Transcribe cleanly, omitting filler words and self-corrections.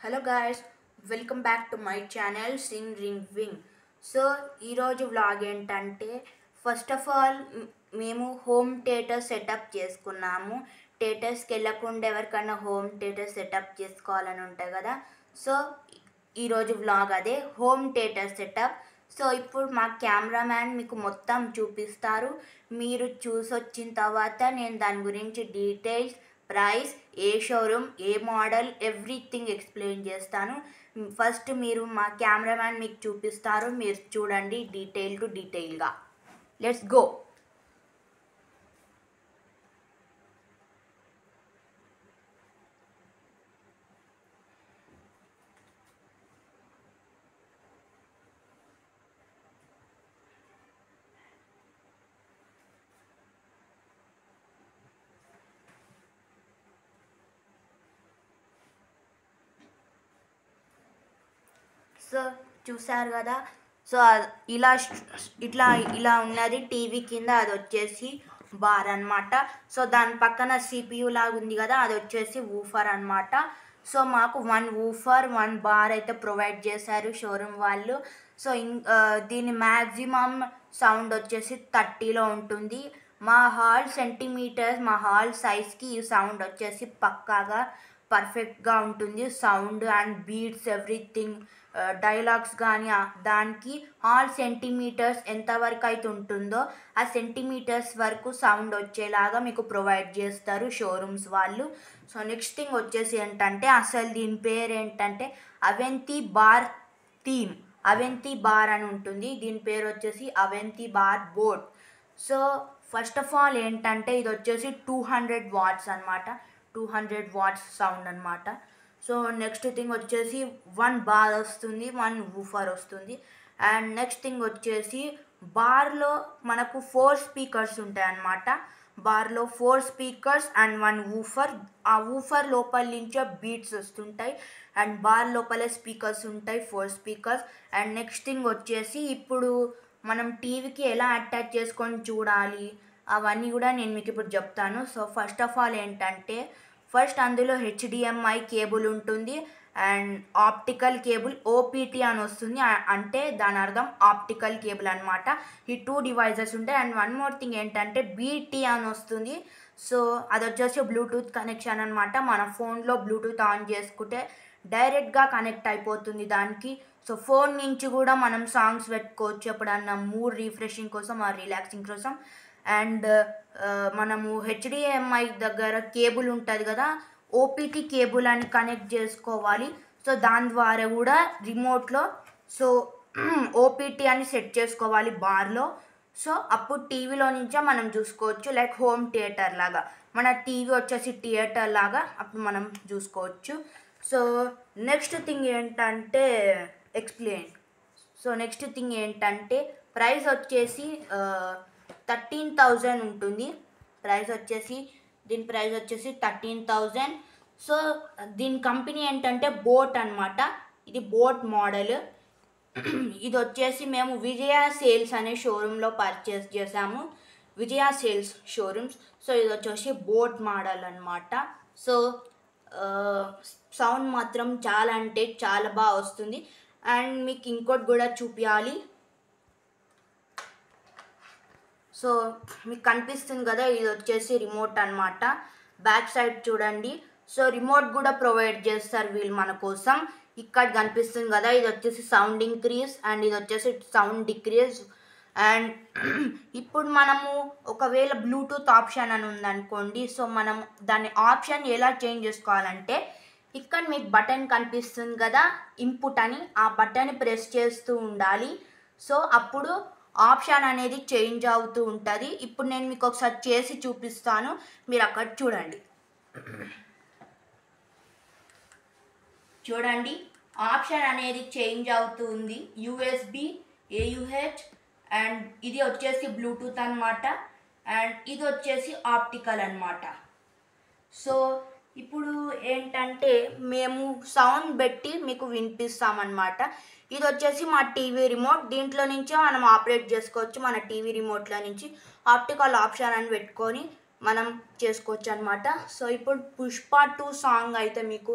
Hello guys, welcome back to my channel Singh ring wing. So ఈరోజు vlog ఏంటంటే, first of all మేము home theatre setup చేసుకున్నాము. థియేటర్స్కి వెళ్ళకుండా ఎవరికన్నా హోమ్ థియేటర్ సెటప్ చేసుకోవాలని ఉంటాయి కదా. సో ఈరోజు వ్లాగ్ అదే హోమ్ థియేటర్ సెటప్. సో ఇప్పుడు మా కెమెరామ్యాన్ మీకు మొత్తం చూపిస్తారు. మీరు చూసొచ్చిన తర్వాత నేను దాని గురించి డీటెయిల్స్, ప్రైస్, ఏ షోరూమ్, ఏ మోడల్, ఎవ్రీథింగ్ ఎక్స్ప్లెయిన్ చేస్తాను. ఫస్ట్ మీరు మా కెమెరామ్యాన్ మీకు చూపిస్తారు, మీరు చూడండి డీటెయిల్ టు డీటెయిల్గా. Let's go. సో చూసారు కదా. సో ఇలా ఇలా ఉన్నది టీవీ కింద. అది వచ్చేసి బార్ అనమాట. సో దాని పక్కన సిపియు లాగా ఉంది కదా, అది వచ్చేసి వూఫర్ అనమాట. సో మాకు 1 వూఫర్ 1 బార్ అయితే ప్రొవైడ్ చేశారు షోరూమ్ వాళ్ళు. సో దీని మ్యాక్సిమం సౌండ్ వచ్చేసి 30లో ఉంటుంది. మా హాల్ సైజ్కి ఈ సౌండ్ వచ్చేసి పక్కాగా పర్ఫెక్ట్గా ఉంటుంది. Sound and beats everything, dialogues కానీ దానికి ఆల్ సెంటీమీటర్స్ ఎంతవరకు అయితే ఉంటుందో ఆ సెంటీమీటర్స్ వరకు సౌండ్ వచ్చేలాగా మీకు ప్రొవైడ్ చేస్తారు షోరూమ్స్ వాళ్ళు. సో నెక్స్ట్ థింగ్ వచ్చేసి ఏంటంటే, అసలు దీని పేరు ఏంటంటే అవెంతి బార్ థీమ్. అవెంతి బార్ అని ఉంటుంది. దీని పేరు వచ్చేసి అవెంతి bar board. So first of all ఏంటంటే, ఇది వచ్చేసి 200 వాట్స్ అనమాట. 200 వాట్స్ సౌండ్ అనమాట. సో నెక్స్ట్ థింగ్ వచ్చేసి 1 బార్ వస్తుంది, 1 వూఫర్ వస్తుంది. అండ్ నెక్స్ట్ థింగ్ వచ్చేసి బార్లో మనకు 4 స్పీకర్స్ ఉంటాయి అన్నమాట. బార్లో 4 స్పీకర్స్ అండ్ 1 వూఫర్. ఆ వూఫర్ లోపల నుంచే బీట్స్ వస్తుంటాయి అండ్ బార్ లోపలే స్పీకర్స్ ఉంటాయి, 4 స్పీకర్స్. అండ్ నెక్స్ట్ థింగ్ వచ్చేసి, ఇప్పుడు మనం టీవీకి ఎలా అటాచ్ చేసుకొని చూడాలి అవన్నీ కూడా నేను మీకు ఇప్పుడు చెప్తాను. సో ఫస్ట్ ఆఫ్ ఆల్ ఏంటంటే, ఫస్ట్ అందులో హెచ్డిఎంఐ కేబుల్ ఉంటుంది అండ్ ఆప్టికల్ కేబుల్ ఓపీటీ అని వస్తుంది. అంటే దాని అర్థం ఆప్టికల్ కేబుల్ అనమాట. ఈ 2 డివైజెస్ ఉంటాయి. అండ్ వన్ మోర్ థింగ్ ఏంటంటే, బీటీ అని వస్తుంది. సో అది వచ్చేసి బ్లూటూత్ కనెక్షన్ అనమాట. మన ఫోన్లో బ్లూటూత్ ఆన్ చేసుకుంటే డైరెక్ట్గా కనెక్ట్ అయిపోతుంది దానికి. సో ఫోన్ నుంచి కూడా మనం సాంగ్స్ పెట్టుకోవచ్చు ఎప్పుడన్నా మూడ్ రిఫ్రెషింగ్ కోసం ఆ రిలాక్సింగ్ కోసం. అండ్ మనము హెచ్డిఎంఐ దగ్గర కేబుల్ ఉంటుంది కదా, ఓపీటీ కేబుల్ అని కనెక్ట్ చేసుకోవాలి. సో దాని ద్వారా కూడా రిమోట్లో సో ఓపీటీ అని సెట్ చేసుకోవాలి బార్లో. సో అప్పుడు టీవీలో నుంచే మనం చూసుకోవచ్చు, లైక్ హోమ్ థియేటర్ లాగా. మన టీవీ వచ్చేసి థియేటర్ లాగా అప్పుడు మనం చూసుకోవచ్చు. సో నెక్స్ట్ థింగ్ ఏంటంటే నెక్స్ట్ థింగ్ ఏంటంటే ప్రైస్ వచ్చేసి 13,000 ఉంటుంది. దీని ప్రైస్ వచ్చేసి 13,000. సో దీని కంపెనీ ఏంటంటే బోట్ అనమాట. ఇది బోట్ మోడల్. ఇది వచ్చేసి మేము విజయ సేల్స్ అనే షోరూంలో పర్చేస్ చేసాము, విజయ సేల్స్ షోరూమ్స్. సో ఇది వచ్చేసి బోట్ మోడల్ అనమాట. సో సౌండ్ మాత్రం చాలా అంటే చాలా బాగా వస్తుంది. అండ్ మీకు ఇంకోటి కూడా చూపించాలి. సో మీకు కనిపిస్తుంది కదా, ఇది వచ్చేసి రిమోట్ అనమాట. బ్యాక్ సైడ్ చూడండి. సో రిమోట్ కూడా ప్రొవైడ్ చేస్తారు వీళ్ళు మన కోసం. ఇక్కడ కనిపిస్తుంది కదా, ఇది వచ్చేసి సౌండ్ ఇంక్రీజ్ అండ్ ఇది వచ్చేసి సౌండ్ డిక్రీజ్. అండ్ ఇప్పుడు మనము ఒకవేళ బ్లూటూత్ ఆప్షన్ అని ఉందనుకోండి, సో మనం దాన్ని ఆప్షన్ ఎలా చేంజ్ చేసుకోవాలంటే, ఇక్కడ మీకు బటన్ కనిపిస్తుంది కదా ఇన్పుట్ అని, ఆ బటన్ ప్రెస్ చేస్తూ ఉండాలి. సో అప్పుడు ఆప్షన్ అనేది చేంజ్ అవుతూ ఉంటుంది. ఇప్పుడు నేను మీకు ఒకసారి చేసి చూపిస్తాను, మీరు అక్కడ చూడండి ఆప్షన్ అనేది చేంజ్ అవుతుంది. యూఎస్బి, ఏయుహెచ్ అండ్ ఇది వచ్చేసి బ్లూటూత్ అనమాట. అండ్ ఇది వచ్చేసి ఆప్టికల్ అనమాట. సో ఇప్పుడు ఏంటంటే మేము సౌండ్ పెట్టి మీకు వినిపిస్తామన్నమాట. ఇది వచ్చేసి మా టీవీ రిమోట్. దీంట్లో నుంచే మనం ఆపరేట్ చేసుకోవచ్చు. మన టీవీ రిమోట్లో నుంచి ఆప్టికల్ ఆప్షన్ అని పెట్టుకొని మనం చేసుకోవచ్చు అనమాట. సో ఇప్పుడు పుష్ప 2 సాంగ్ అయితే మీకు